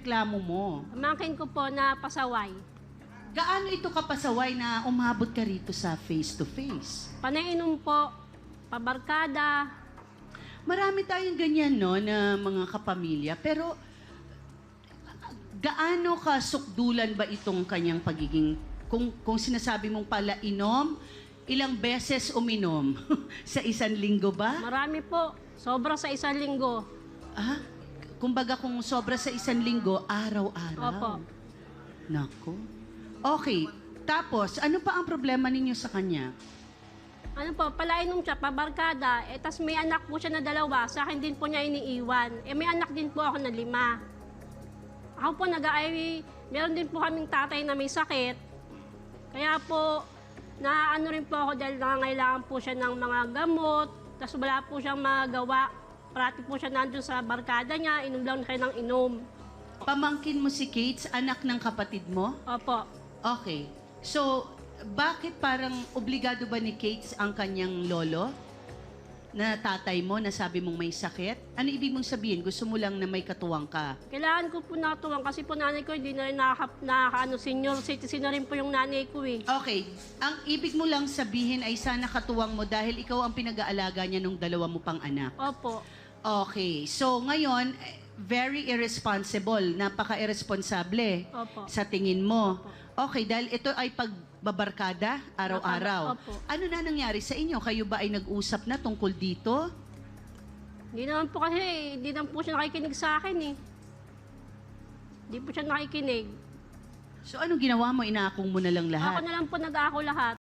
reklamo mo? Pamangkin ko po na pasaway. Gaano ito kapasaway na umabot ka rito sa face-to-face? Panainom po, pabarkada. Marami tayong ganyan, no, na mga kapamilya. Pero, gaano kasukdulan ba itong kanyang pagiging, kung sinasabi mong pala inom, ilang beses uminom? Sa isang linggo ba? Marami po. Sobra sa isang linggo. Ah, kumbaga kung sobra sa isang linggo, araw-araw. Opo. Nako. Okay. Tapos, ano pa ang problema ninyo sa kanya? Ano po, palainom siya, pabarkada. Tas may anak po siya na 2. Sa akin din po niya iniiwan. May anak din po ako na 5. Ako po meron din po kaming tatay na may sakit. Kaya po, naano rin po ako dahil nangangailangan po siya ng mga gamot. Tas wala po siyang magawa. Parati po siya nandun sa barkada niya, inom lang kayo ng inom. Pamangkin mo si Kate, anak ng kapatid mo? Opo. Okay. So, bakit parang obligado ba ni Kate ang kanyang lolo? Na tatay mo, na sabi mong may sakit? Ano ibig mong sabihin? Gusto mo lang na may katuwang ka? Kailangan ko po natuwang kasi po nanay ko hindi na rin senior citizen na rin po yung nanay ko eh. Okay. Ang ibig mo lang sabihin ay sana katuwang mo dahil ikaw ang pinag-aalaga niya nung 2 mo pang anak. Opo. Okay. So, ngayon, very irresponsible. Napaka-irresponsable Opo. sa tingin mo. Okay, dahil ito ay pagbabarkada araw-araw. Opo. Ano na nangyari sa inyo? Kayo ba ay nag-usap na tungkol dito? Hindi naman po kasi, hindi naman po siya nakikinig sa akin eh. Hindi po siya nakikinig. So, anong ginawa mo? Inaakong mo na lang Ako lahat? na lang po nag-ako lahat.